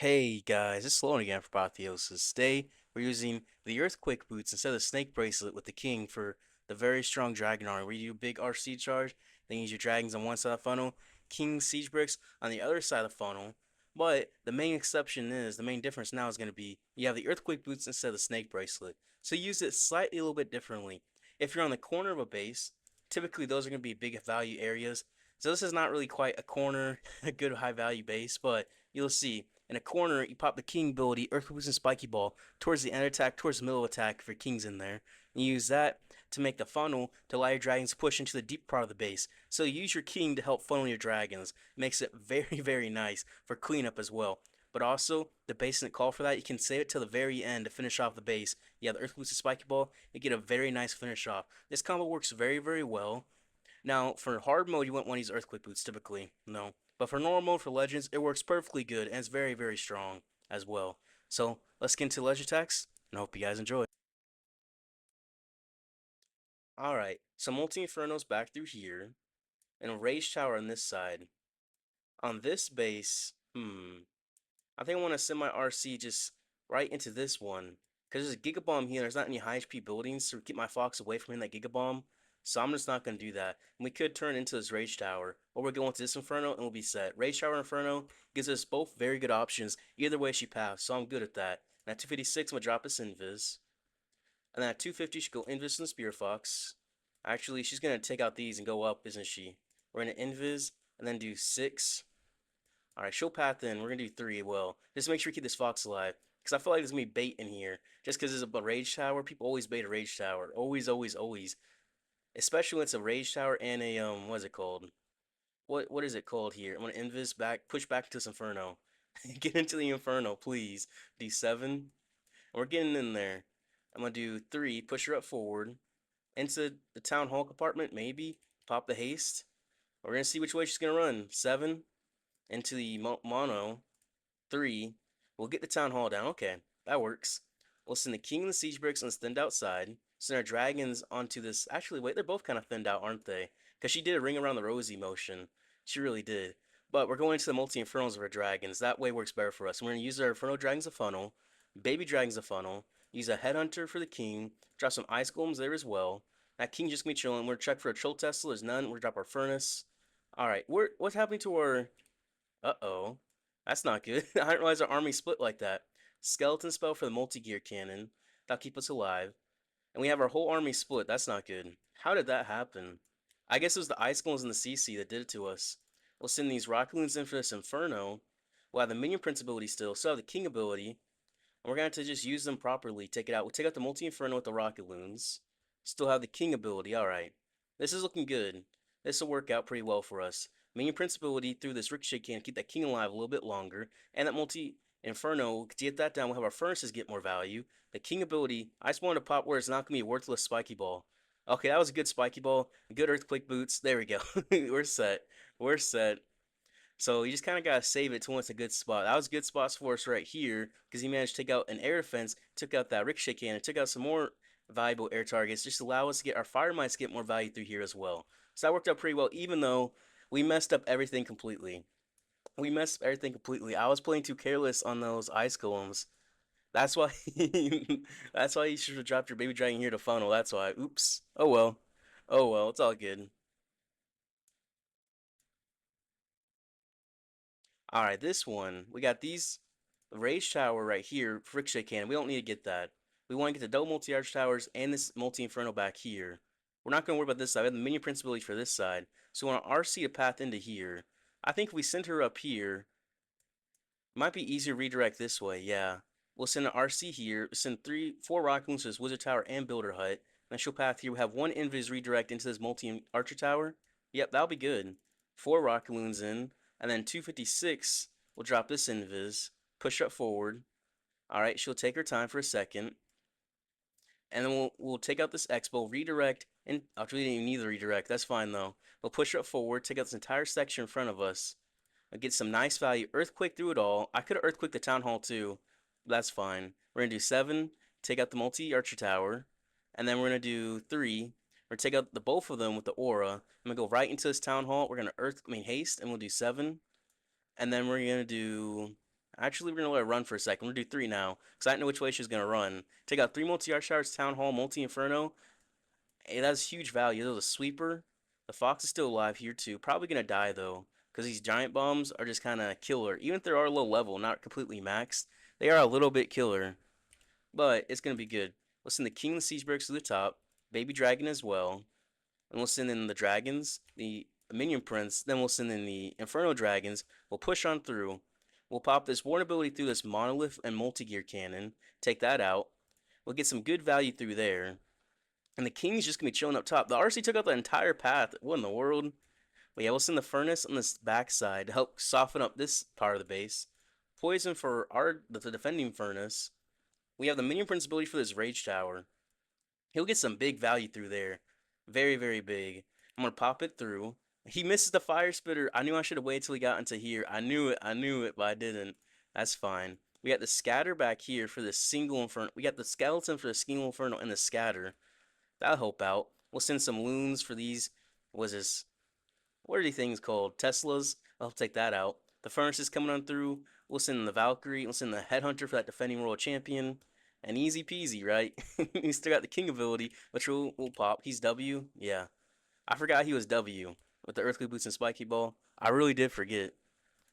Hey guys, it's Sloan again for Apotheosis. Today we're using the Earthquake Boots instead of the Snake Bracelet with the King for the very strong Dragon Army. Where you do a big RC charge, then use your dragons on one side of the funnel, King Siege Bricks on the other side of the funnel. But the main exception is, the main difference now is going to be you have the Earthquake Boots instead of the Snake Bracelet. So use it slightly a little bit differently. If you're on the corner of a base, typically those are going to be big value areas. So this is not really quite a corner, a good high value base, but you'll see. In a corner, you pop the King ability, Earthquake and Spiky Ball, towards the end attack, towards the middle attack if your King's in there. And you use that to make the funnel to allow your dragons to push into the deep part of the base. So you use your King to help funnel your dragons. Makes it very, very nice for cleanup as well. But also, the base didn't call for that. You can save it till the very end to finish off the base. You have the Earthquake and Spiky Ball, you get a very nice finish off. This combo works very, very well. Now, for hard mode, you wouldn't want to use Earthquake Boots typically, no. But for normal mode, for Legends, it works perfectly good and it's very, very strong as well. So, let's get into Ledge attacks, and I hope you guys enjoy. Alright, so Multi Inferno's back through here, and a Rage Tower on this side. On this base, I think I want to send my RC just right into this one. Because there's a Giga Bomb here, there's not any high HP buildings to keep my Fox away from hitting that Giga Bomb. So I'm just not going to do that. And we could turn into this Rage Tower. Or we're going to this Inferno and we'll be set. Rage Tower and Inferno gives us both very good options. Either way she passed, so I'm good at that. And at 256, I'm going to drop this Invis. And then at 250, she go Invis and Spear Fox. Actually, she's going to take out these and go up, isn't she? We're going to Invis and then do 6. Alright, she'll path in. We're going to do 3. Well, just make sure we keep this Fox alive. Because I feel like there's going to be bait in here. Just because it's a Rage Tower, people always bait a Rage Tower. Always, always, always. Especially when it's a Rage Tower and a, what is it called? What is it called here? I'm gonna invis back, push back to this Inferno. Get into the Inferno, please. D7. We're getting in there. I'm gonna do 3, push her up forward. Into the Town Hall compartment, maybe. Pop the haste. We're gonna see which way she's gonna run. 7, into the mono. 3. We'll get the Town Hall down. Okay, that works. We'll send the King and the Siege Bricks on the thinned outside. Send our dragons onto this. Actually, wait, they're both kind of thinned out, aren't they? Because she did a ring around the rosy motion. She really did. But we're going into the multi infernals of our dragons. That way works better for us. And we're going to use our inferno dragons a funnel, baby dragons a funnel, use a headhunter for the king, drop some ice golems there as well. That king just gonna be chilling. We're gonna check for a troll Tesla. There's none. We're gonna drop our furnace. All right, what's happening to our? Uh-oh. That's not good. I didn't realize our army split like that. Skeleton spell for the multi-gear cannon. That'll keep us alive. And we have our whole army split. That's not good. How did that happen? I guess it was the Ice Golems and the CC that did it to us. We'll send these Rocket Loons in for this Inferno. We'll have the Minion Prince ability still. Still have the King ability. And we're going to have to just use them properly. Take it out. We'll take out the Multi-Inferno with the Rocket Loons. Still have the King ability. Alright. This is looking good. This will work out pretty well for us. Minion Prince ability through this Ricochet can keep that King alive a little bit longer. And that Multi-Inferno, to get that down, we'll have our Furnaces get more value. The King ability, I just wanted to pop where it's not going to be a worthless Spiky Ball. Okay, that was a good Spiky Ball. Good Earthquake Boots. There we go. We're set. We're set. So you just kind of got to save it to when it's a good spot. That was good spots for us right here because he managed to take out an air defense, took out that Ricochet cannon, took out some more valuable air targets, just allow us to get our Fire Mites get more value through here as well. So that worked out pretty well, even though we messed up everything completely. We messed up everything completely. I was playing too careless on those ice golems. That's why that's why you should have dropped your baby dragon here to funnel. That's why. Oops. Oh well. Oh well, it's all good. Alright, this one. We got these Rage Tower right here, Ricochet Cannon. We don't need to get that. We want to get the double multi-arch towers and this multi-inferno back here. We're not going to worry about this side. We have the minion principality for this side. So we want our RC to path into here. I think if we send her up here, it might be easier to redirect this way, yeah. We'll send an RC here, send 4 rocket moons to this wizard tower and builder hut. Then she'll path here. We have 1 invis redirect into this multi-archer tower. Yep, that'll be good. 4 rocket moons in, and then 256 will drop this invis, push up forward. Alright, she'll take her time for a second. And then we'll take out this expo, redirect, and actually we didn't even need the redirect, that's fine though. We'll push her up forward, take out this entire section in front of us. I'll get some nice value. Earthquake through it all. I could have Earthquake the Town Hall too. But that's fine. We're going to do 7, take out the multi-archer tower. And then we're going to do 3. We're going to take out the both of them with the aura. I'm going to go right into this Town Hall. We're going to haste, and we'll do 7. And then we're going to do Actually, we're gonna let her run for a second. We're gonna do three now, because I know which way she's gonna run. Take out three multi-arch towers, Town Hall, multi-inferno. Hey, that's huge value. There's a sweeper. The fox is still alive here too. Probably gonna die though, because these giant bombs are just kind of killer. Even if they are low level, not completely maxed, they are a little bit killer. But it's gonna be good. We'll send the king of the siege barracks to the top, baby dragon as well, and we'll send in the dragons, the minion prince. Then we'll send in the inferno dragons. We'll push on through. We'll pop this warn ability through this monolith and multi-gear cannon. Take that out. We'll get some good value through there. And the king's just gonna be chilling up top. The RC took out the entire path. What in the world? But yeah, we'll send the furnace on this backside to help soften up this part of the base. Poison for the defending furnace. We have the minion prince ability for this rage tower. He'll get some big value through there. Very, very big. I'm gonna pop it through. He misses the fire spitter. I knew I should have waited till he got into here. I knew it, but I didn't. That's fine. We got the scatter back here for the single inferno. We got the skeleton for the single inferno and the scatter. That'll help out. We'll send some loons for these. What is this? What are these things called? Teslas? I'll take that out. The furnace is coming on through. We'll send the Valkyrie. We'll send the Headhunter for that defending world champion. And easy peasy, right? He's still got the King ability, which will pop. He's W. Yeah. I forgot he was W with the Earthquake Boots and Spiky Ball. I really did forget.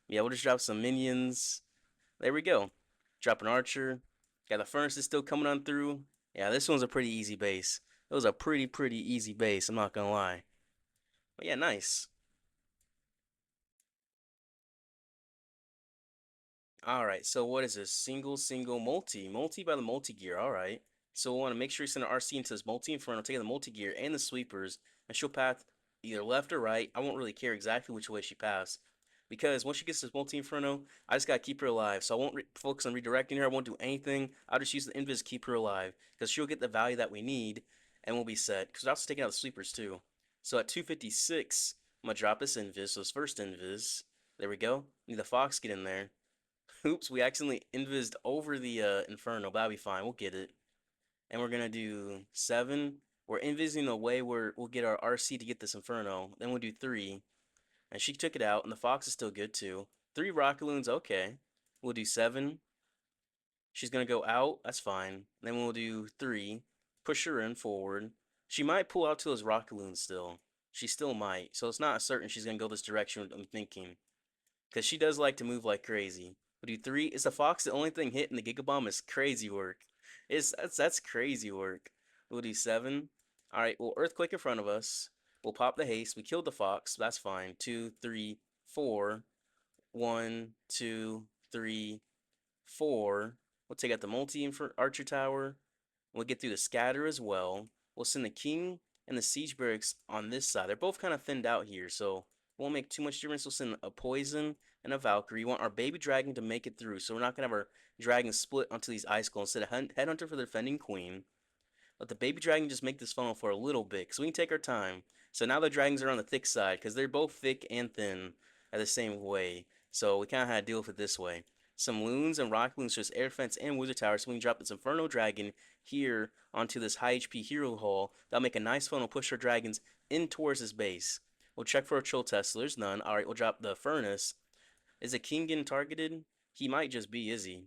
Yeah, we'll just drop some minions. There we go. Drop an archer. Got the furnaces still coming on through. Yeah, this one's a pretty easy base. It was a pretty easy base, I'm not gonna lie. But yeah, nice. Alright, so what is this? Single, multi. Multi by the multi-gear, alright. So we want to make sure you send an RC into this multi-inferno, take the multi-gear and the sweepers, and she'll path either left or right. I won't really care exactly which way she paths. Because once she gets this multi-inferno, I just gotta keep her alive. So I won't focus on redirecting her, I won't do anything. I'll just use the invis to keep her alive. Because she'll get the value that we need, and we'll be set. Because we're also taking out the sweepers too. So at 256, I'm gonna drop this invis, so it's first invis. There we go. Need the fox get in there. Oops, we accidentally invised over the inferno, but that'll be fine. We'll get it. And we're gonna do 7. We're invising a way where we'll get our RC to get this inferno. Then we'll do 3. And she took it out, and the fox is still good too. 3 rockaloons, okay. We'll do 7. She's gonna go out, that's fine. Then we'll do 3. Push her in forward. She might pull out to those rockaloons still. She still might. So it's not certain she's gonna go this direction, I'm thinking. Because she does like to move like crazy. We'll do 3. Is the fox the only thing hitting the Giga Bomb? Is crazy work. That's crazy work. We'll do 7. Alright, we'll Earthquake in front of us. We'll pop the haste. We killed the fox. That's fine. 2, 3, 4. 1, 2, 3, 4. We'll take out the multi-archer tower. We'll get through the scatter as well. We'll send the king and the siege barracks on this side. They're both kind of thinned out here, so won't make too much difference. We'll send a poison and a Valkyrie. We want our baby dragon to make it through, so we're not going to have our dragon split onto these ice golems. Instead of Headhunter for the defending queen. Let the baby dragon just make this funnel for a little bit, because we can take our time. So now the dragons are on the thick side, because they're both thick and thin at the same way. So we kind of had to deal with it this way. Some loons and rock loons, just air fence and wizard tower, so we can drop this inferno dragon here onto this high HP hero hall. That'll make a nice funnel, push our dragons in towards his base. We'll check for a troll Tesla. There's none. Alright, we'll drop the furnace. Is the king getting targeted? He might just be, is he?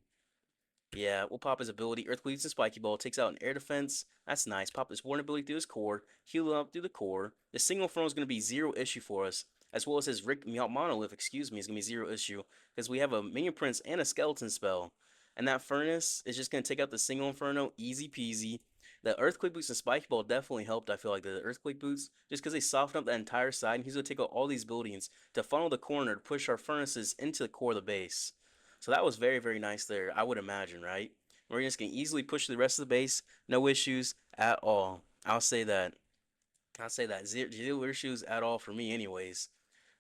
Yeah, we'll pop his ability. Earthquakes and Spiky Ball takes out an air defense. That's nice. Pop this warn ability through his core. Heal up through the core. The single inferno is going to be 0 issue for us. As well as his monolith, excuse me, is going to be 0 issue. Because we have a minion prince and a skeleton spell. And that furnace is just going to take out the single inferno. Easy peasy. The Earthquake Boots and Spiky Ball definitely helped, I feel like, the Earthquake Boots. Just because they soften up the entire side. And he's going to take out all these buildings to funnel the corner to push our furnaces into the core of the base. So that was very nice there, I would imagine, right? We're just going to easily push the rest of the base. No issues at all. I'll say that. Zero issues at all for me anyways.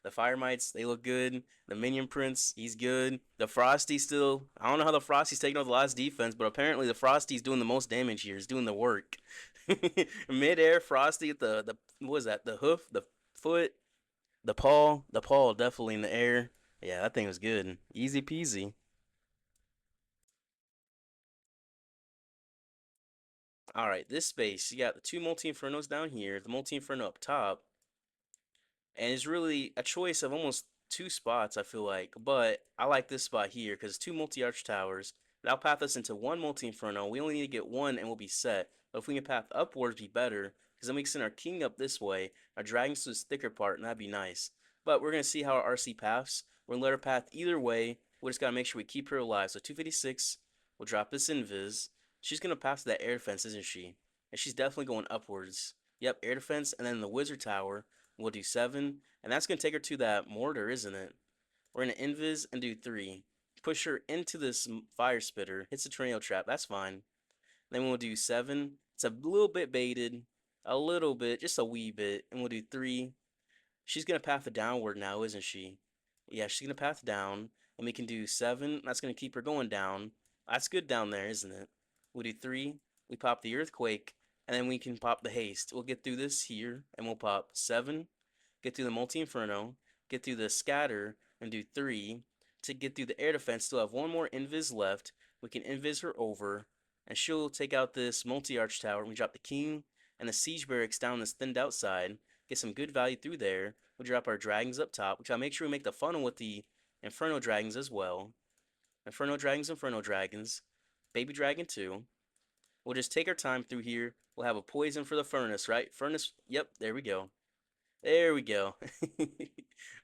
The Fire Mites, they look good. The Minion Prince, he's good. The Frosty still. I don't know how the Frosty's taking out the last defense, but apparently the Frosty's doing the most damage here. He's doing the work. Mid-air Frosty at the what is that? The hoof, the foot, the paw definitely in the air. Yeah, that thing was good. Easy peasy. Alright, this space, you got the 2 multi-infernos down here, the multi-inferno up top, and it's really a choice of almost two spots, I feel like. But I like this spot here because two multi-arch towers. That'll path us into one multi-inferno. We only need to get one and we'll be set. But if we can path upwards, be better. Because then we can send our king up this way, our dragons to this thicker part, and that'd be nice. But we're going to see how our RC paths. We're going to let her path either way. We just got to make sure we keep her alive. So 256, we'll drop this invis. She's going to pass that air defense, isn't she? And she's definitely going upwards. Yep, air defense, and then the wizard tower. We'll do 7, and that's going to take her to that mortar, isn't it? We're going to invis and do 3. Push her into this fire spitter. Hits the tornado trap. That's fine. Then we'll do 7. It's a little bit baited. A little bit. Just a wee bit. And we'll do 3. She's going to path it downward now, isn't she? Yeah, she's going to path down. And we can do 7. That's going to keep her going down. That's good down there, isn't it? We'll do 3. We pop the earthquake. And then we can pop the haste. We'll get through this here. And we'll pop 7. Get through the multi-inferno. Get through the scatter. And do 3. To get through the air defense, still have one more invis left. We can invis her over. And she'll take out this multi-arch tower. We drop the king and the siege barracks down this thinned outside. Get some good value through there. We'll drop our dragons up top, which I'll make sure we make the funnel with the inferno dragons as well. Inferno dragons. Baby dragon 2. We'll just take our time through here. We'll have a poison for the furnace, right? Furnace, yep, there we go. There we go.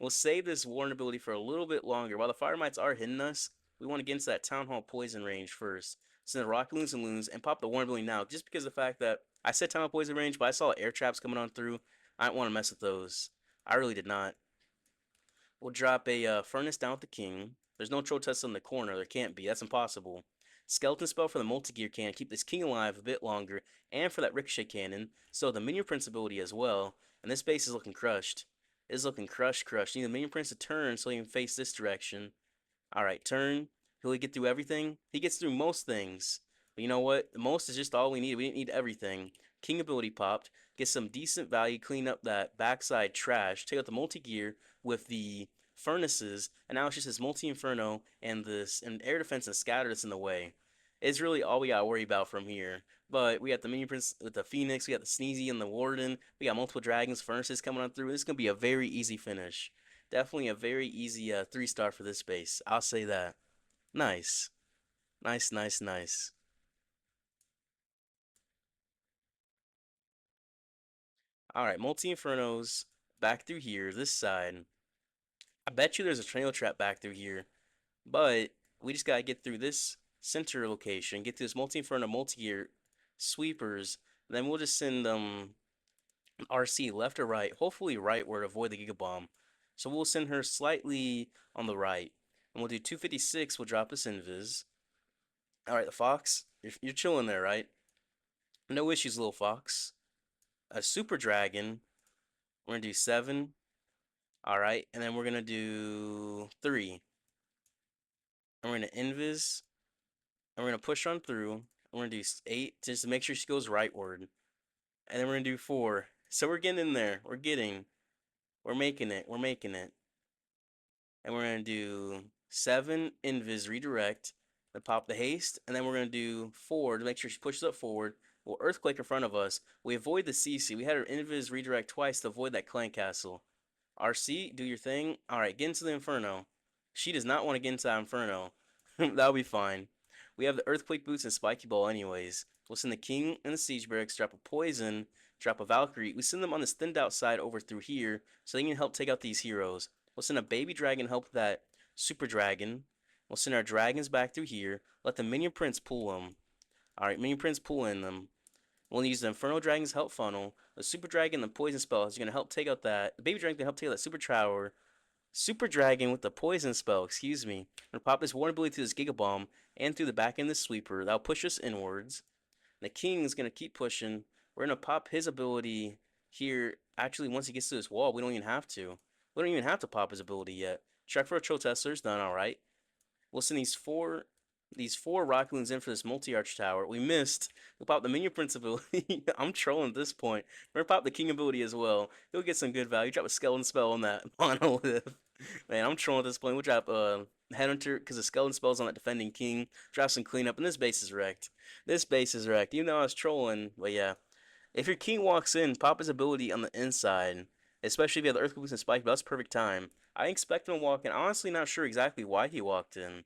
We'll save this warden ability for a little bit longer. While the fire mites are hitting us, we want to get into that town hall poison range first. Send the rocket loons and loons and pop the warden ability now. Just because of the fact that I said town hall poison range, but I saw air traps coming on through. I didn't want to mess with those. I really did not. We'll drop a furnace down with the king. There's no troll test in the corner. There can't be. That's impossible. Skeleton spell for the multi-gear cannon. Keep this king alive a bit longer. And for that ricochet cannon. So the minion prince ability as well. And this base is looking crushed. It's looking crushed. Need the minion prince to turn so he can face this direction. Alright, turn. Will he get through everything? He gets through most things. But you know what? The most is just all we need. We didn't need everything. King ability popped. Get some decent value. Clean up that backside trash. Take out the multi-gear with the furnaces. And now it's just this multi-inferno and this and air defense and scatter that's in the way. It's really all we gotta worry about from here. But we got the minion prince with the phoenix. We got the sneezy and the warden. We got multiple dragons, furnaces coming on through. This is gonna be a very easy finish. Definitely a very easy 3-star for this base. I'll say that. Nice. Nice. Alright, multi-infernos back through here, this side. I bet you there's a tornado trap back through here. But we just gotta get through this center location, get through this multi-inferno, multi-gear sweepers. Then we'll just send RC left or right. Hopefully right where to avoid the Giga Bomb. So we'll send her slightly on the right. And we'll do 256, we'll drop this invis. Alright, the fox, you're chilling there, right? No issues, little fox. A super dragon. We're gonna do 7. Alright, and then we're gonna do 3. And we're gonna invis. And we're gonna push on through. And we're gonna do 8 just to make sure she goes rightward. And then we're gonna do 4. So we're getting in there. We're making it. And we're gonna do 7 invis redirect. Then pop the haste. And then we're gonna do 4 to make sure she pushes up forward. We'll earthquake in front of us. We avoid the CC. We had her invis redirect twice to avoid that clan castle. RC, do your thing. Alright, get into the inferno. She does not want to get into that inferno. That'll be fine. We have the earthquake boots and spiky ball anyways. We'll send the king and the siege barracks, drop a poison, drop a valkyrie. We send them on this thinned out side over through here so they can help take out these heroes. We'll send a baby dragon help with that super dragon. We'll send our dragons back through here. Let the minion prince pull them. Alright, minion prince pull in them. We'll use the Inferno Dragon's help funnel. The Super Dragon, the Poison Spell is going to help take out that. The Baby Dragon can help take out that Super Tower. Super Dragon with the Poison Spell, excuse me. We're going to pop this Warden ability through this Giga Bomb and through the back end of the Sweeper. That'll push us inwards. The King is going to keep pushing. We're going to pop his ability here. Actually, once he gets to this wall, we don't even have to. We don't even have to pop his ability yet. Check for a Troll Teslar's done, alright. We'll send these four rocket loons in for this multi-arch tower. We missed. We popped the minion prince ability. I'm trolling at this point. We're gonna pop the king ability as well. He'll get some good value. Drop a skeleton spell on that monolith. Man, I'm trolling at this point. We'll drop headhunter because the skeleton spell's on that defending king. Drop some cleanup, and this base is wrecked. Even though I was trolling, but yeah. If your king walks in, pop his ability on the inside. Especially if you have the Earthquake Boost and Spike, but that's perfect time. I expect him to walk in. Honestly, not sure exactly why he walked in.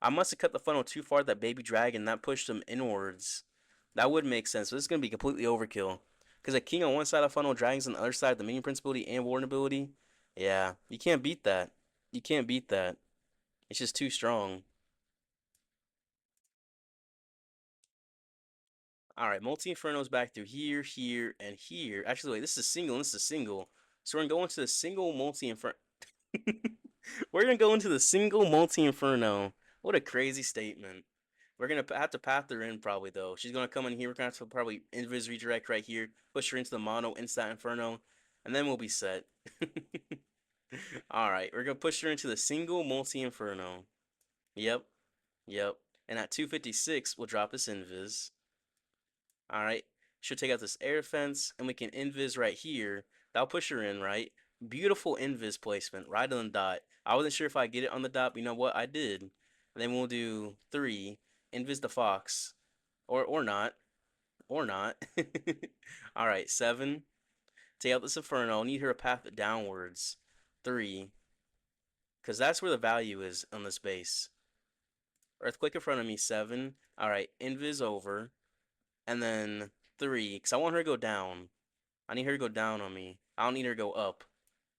I must have cut the funnel too far, that baby dragon, that pushed him inwards. That would make sense. So this is going to be completely overkill. Because a king on one side of the funnel, dragons on the other side, the minion prince ability and warden ability. Yeah, you can't beat that. You can't beat that. It's just too strong. Alright, multi infernos back through here, here, and here. Actually, wait, this is a single, and this is a single. So we're going to go into the single multi inferno. We're going to go into the single multi inferno. What a crazy statement. We're gonna have to path her in probably though. She's gonna come in here. We're gonna have to probably invis redirect right here, push her into the mono instant inferno, and then we'll be set. All right, we're gonna push her into the single multi inferno. Yep, yep. And at 256, we'll drop this invis. All right, she'll take out this air fence, and we can invis right here. That'll push her in, right? Beautiful invis placement, right on the dot. I wasn't sure if I get it on the dot, but you know what? I did. And then we'll do 3, invis the fox, or not. Or not. All right, 7. Take out this inferno. Need her to path it downwards. 3. Because that's where the value is on this base. Earthquake in front of me, 7. All right, invis over. And then 3. Because I want her to go down. I need her to go down on me. I don't need her to go up.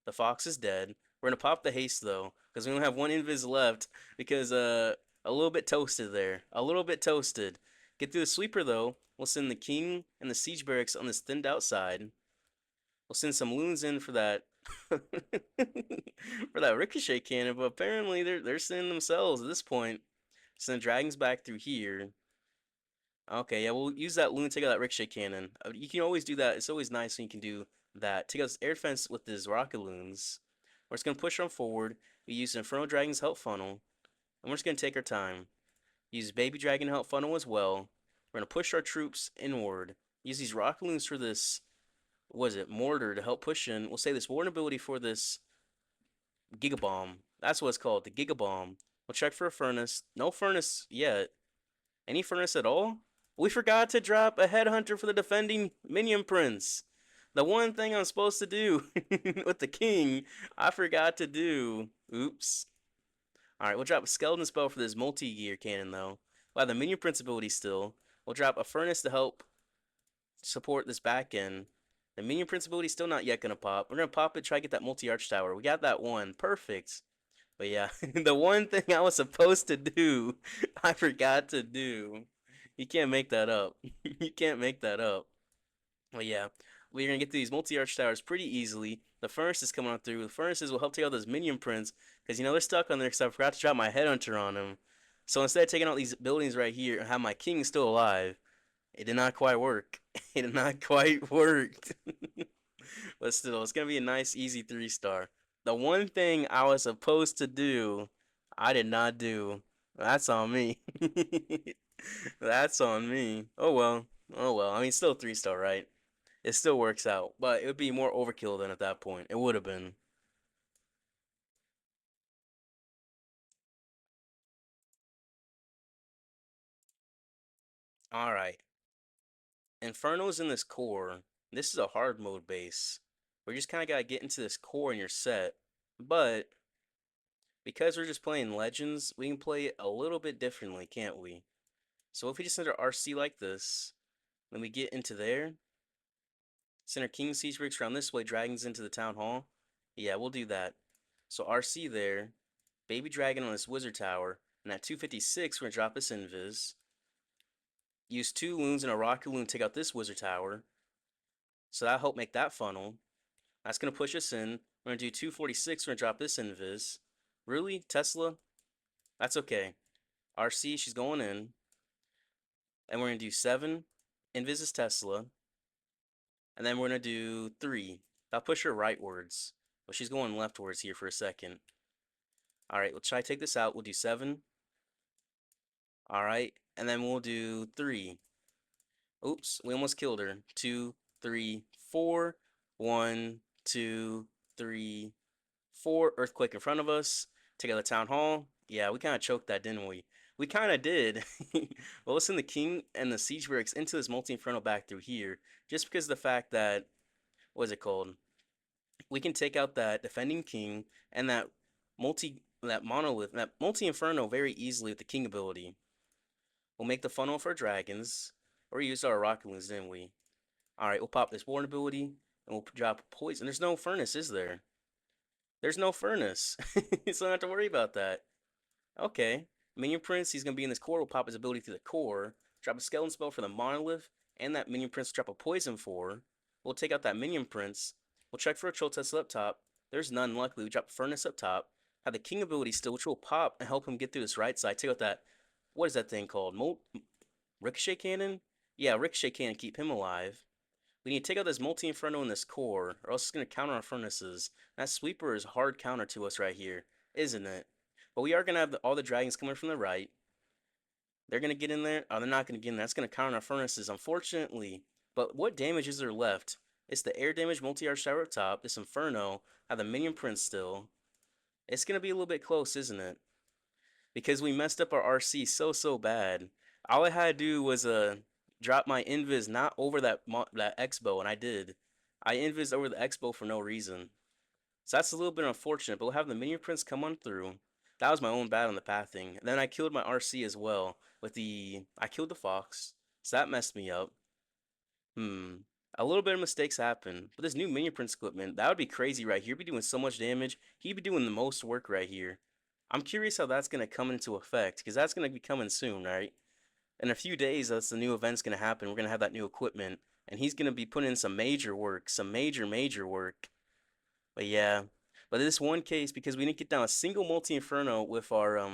The fox is dead. We're going to pop the haste, though. Because we only have 1 invis left. Because, a little bit toasted there. A little bit toasted. Get through the sweeper, though. We'll send the king and the siege barracks on this thinned outside. We'll send some loons in for that for that ricochet cannon, but apparently they're sending themselves at this point. Send dragons back through here. Okay, yeah, we'll use that loon, take out that ricochet cannon. You can always do that. It's always nice when you can do that. Take out this air defense with his rocket loons. We're just gonna push them forward. We use Inferno Dragon's help funnel, and we're just gonna take our time. Use Baby Dragon help funnel as well. We're gonna push our troops inward. Use these rocket loons for this. What is it? Mortar to help push in. We'll say this warden ability for this Giga Bomb. That's what it's called, the Giga Bomb. We'll check for a furnace. No furnace yet. Any furnace at all? We forgot to drop a headhunter for the defending minion prince. The one thing I'm supposed to do with the king, I forgot to do. Oops. Alright, we'll drop a skeleton spell for this multi-gear cannon though. We'll have the minion prince ability still. We'll drop a furnace to help support this back end. The minion prince ability still not yet gonna pop. We're gonna pop it, try to get that multi-arch tower. We got that one. Perfect. But yeah, the one thing I was supposed to do, I forgot to do. You can't make that up. You can't make that up. But yeah, we're gonna get these multi-arch towers pretty easily. The furnaces coming on through. The furnaces will help take out those minion prints, because you know they're stuck on there because I forgot to drop my headhunter on them. So instead of taking out these buildings right here and have my king still alive, it did not quite work. It did not quite work. But still, it's gonna be a nice, easy 3-star. The one thing I was supposed to do, I did not do. That's on me. That's on me. Oh well. Oh well. I mean, still 3-star, right? It still works out, but it would be more overkill than at that point. It would have been. All right. Inferno's in this core. This is a hard mode base. We just kind of got to get into this core in your set. But because we're just playing Legends, we can play it a little bit differently, can't we? So if we just enter RC like this, then we get into there, center King Siege Bricks around this way, Dragons into the Town Hall. Yeah, we'll do that. So RC there, Baby Dragon on this Wizard Tower, and at 256, we're gonna drop this Invis. Use 2 loons and a Rocket Loon to take out this Wizard Tower. So that'll help make that funnel. That's gonna push us in. We're gonna do 246, we're gonna drop this Invis. Really? Tesla? That's okay. RC, she's going in. And we're gonna do 7. Invis is Tesla. And then we're gonna do 3. I'll push her rightwards. But she's going leftwards here for a second. Alright, we'll try to take this out. We'll do 7. Alright, and then we'll do 3. Oops, we almost killed her. 2, 3, 4. 1, 2, 3, 4. Earthquake in front of us. Take out the town hall. Yeah, we kind of choked that, didn't we? We kind of did. Well, let's send the king and the siege barracks into this multi-inferno back through here. Just because of the fact that, what is it called? we can take out that defending king and that monolith, that multi inferno very easily with the king ability. We'll make the funnel for dragons, or use our rocket loons, didn't we? All right, we'll pop this warn ability and we'll drop poison. There's no furnace, is there? There's no furnace, so I don't have to worry about that. Okay, Minion Prince, he's gonna be in this core. We'll pop his ability through the core, drop a skeleton spell for the monolith, and that Minion Prince will drop a poison for. We'll take out that Minion Prince. We'll check for a Troll Tesla up top. There's none, luckily. We drop a Furnace up top. Have the King ability still, which will pop and help him get through this right side. Take out that, what is that thing called? Ricochet Cannon? Yeah, Ricochet Cannon, keep him alive. We need to take out this Multi Inferno in this core, or else it's going to counter our furnaces. That Sweeper is a hard counter to us right here, isn't it? But we are going to have all the dragons coming from the right. They're going to get in there. Oh, they're not going to get in there. That's going to counter our furnaces, unfortunately. But what damage is there left? It's the air damage multi-arch shower up top, this Inferno, have the Minion Prince still. It's going to be a little bit close, isn't it? Because we messed up our RC so bad. All I had to do was drop my invis not over that X-bow, and I did. I invis over the X-bow for no reason. So that's a little bit unfortunate, but we'll have the Minion Prince come on through. That was my own bad on the pathing. And then I killed my RC as well with I killed the Fox. So that messed me up. A little bit of mistakes happen. But this new Minion Prince equipment, that would be crazy right here. He'd be doing so much damage. He'd be doing the most work right here. I'm curious how that's going to come into effect, because that's going to be coming soon, right? In a few days, that's the new event's going to happen. We're going to have that new equipment. And he's going to be putting in some major work. Some major work. But yeah. But this one case, because we didn't get down a single multi-inferno with our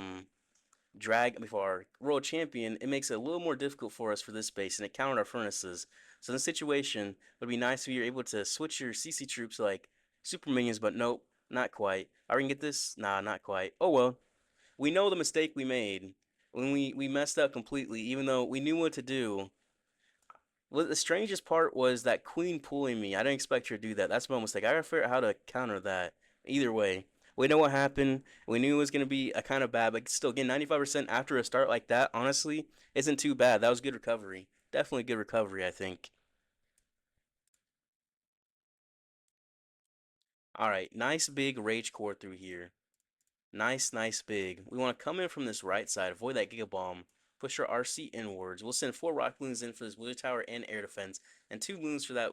Royal Champion, it makes it a little more difficult for us for this base, and it countered our furnaces. So in this situation, it would be nice if you're able to switch your CC troops like super minions, but nope, not quite. Are we gonna get this? Nah, not quite. Oh well. We know the mistake we made when we messed up completely, even though we knew what to do. Well, the strangest part was that queen pulling me. I didn't expect her to do that. That's my mistake. I gotta figure out how to counter that. Either way, we know what happened. We knew it was gonna be a kind of bad, but still, getting 95% after a start like that, honestly, isn't too bad. That was good recovery. Definitely good recovery, I think. All right, nice big rage core through here. Nice big. We want to come in from this right side, avoid that Giga Bomb, push our RC inwards. We'll send 4 rock loons in for this wizard tower and air defense, and 2 loons for that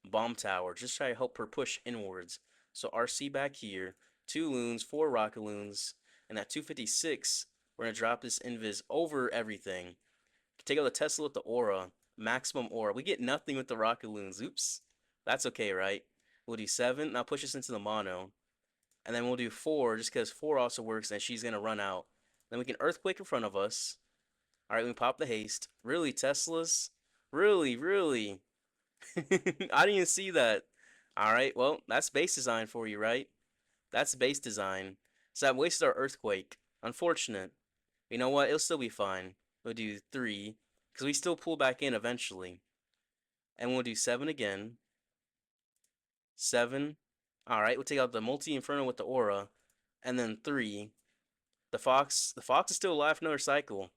bomb tower. Just try to help her push inwards. So RC back here, 2 loons, 4 rocket loons, and that 256, we're gonna drop this invis over everything. Take out the Tesla with the aura, maximum aura. We get nothing with the rocket loons. Oops. That's okay, right? We'll do 7. Now push us into the mono. And then we'll do 4 just because 4 also works and she's going to run out. Then we can Earthquake in front of us. All right, we pop the haste. Really, Teslas? Really? I didn't even see that. All right, well, that's base design for you, right? That's base design. So that wasted our Earthquake. Unfortunate. You know what? It'll still be fine. We'll do 3 because we still pull back in eventually. And we'll do 7 again. 7. All right, we'll take out the Multi Inferno with the aura, and then 3. The fox is still alive for another cycle.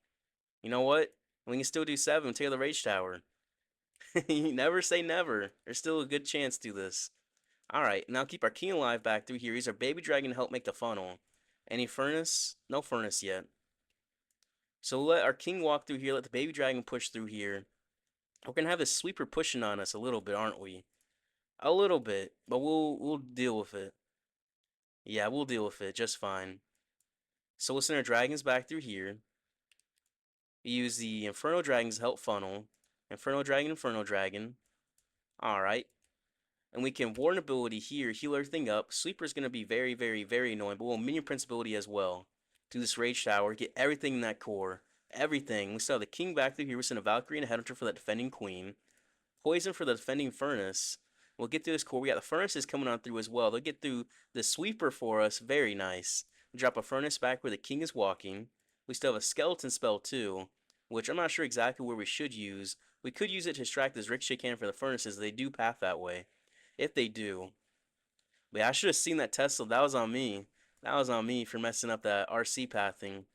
You know what? We can still do 7. Take out the Rage Tower. Never say never. There's still a good chance to this. All right, now keep our king alive back through here. He's our baby dragon to help make the funnel. Any furnace? No furnace yet. So we'll let our king walk through here. Let the baby dragon push through here. We're gonna have this sweeper pushing on us a little bit, aren't we? A little bit, but we'll deal with it. Yeah, we'll deal with it just fine. So we'll send our dragons back through here. We use the Inferno Dragons to help funnel. Inferno Dragon. Alright. And we can Warden ability here, heal everything up. Sweeper's going to be very annoying, but we'll Minion Prince ability as well. Do this Rage Tower, get everything in that core. Everything. We still have the King back through here. We send a Valkyrie and a Headhunter for that defending Queen. Poison for the defending Furnace. We'll get through this core. We got the Furnaces coming on through as well. They'll get through the Sweeper for us. Very nice. We drop a Furnace back where the King is walking. We still have a Skeleton spell too, which I'm not sure exactly where we should use. We could use it to distract this Ricochet Cannon for the Furnaces. They do path that way. If they do. But yeah, I should have seen that Tesla. That was on me. That was on me for messing up that RC pathing.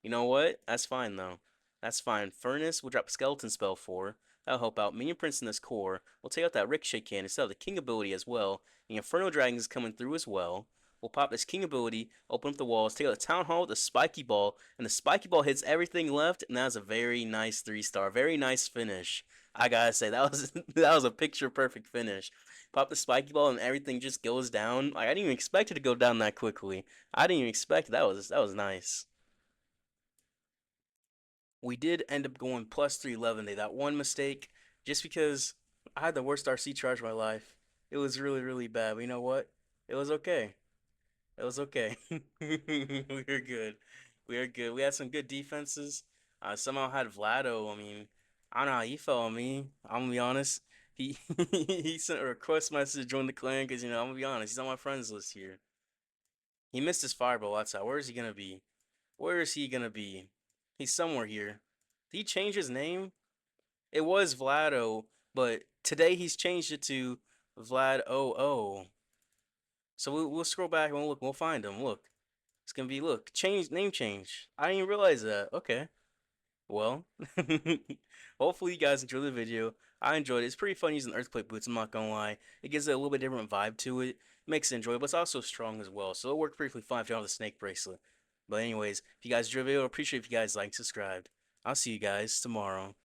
You know what? That's fine though. That's fine. Furnace, we'll drop a Skeleton spell for. That'll help out. Minion Prince in this core. We'll take out that Ricochet Cannon instead of the King ability as well. The Inferno Dragon is coming through as well. We'll pop this King ability, open up the walls, take out the Town Hall with the Spiky Ball, and the Spiky Ball hits everything left, and that's a very nice 3-star. Very nice finish. I gotta say, that was that was a picture perfect finish. Pop the Spiky Ball and everything just goes down. Like I didn't even expect it to go down that quickly. I didn't even expect it. That was nice. We did end up going plus 311 day. That one mistake, just because I had the worst RC charge of my life. It was really, really bad. But you know what? It was okay. It was okay. We were good. We were good. We had some good defenses. Somehow had Vlado. I mean, I don't know how he felt on me. I'm gonna be honest. He he sent a request message to join the clan because I'm gonna be honest. He's on my friends list here. He missed his fireball outside. Where is he gonna be? Where is he gonna be? He's somewhere here. Did he change his name? It was Vlado, but today he's changed it to Vlad OO. So we'll scroll back and we'll look. We'll find him. Look, it's gonna be change name change. I didn't even realize that. Okay, well, hopefully you guys enjoyed the video. I enjoyed it. It's pretty fun using earthquake boots. I'm not gonna lie. It gives it a little bit different vibe to it. Makes it enjoyable, but it's also strong as well. So it worked perfectly fine if you have the snake bracelet. But anyways, if you guys enjoyed the video, I appreciate if you guys like and subscribed. I'll see you guys tomorrow.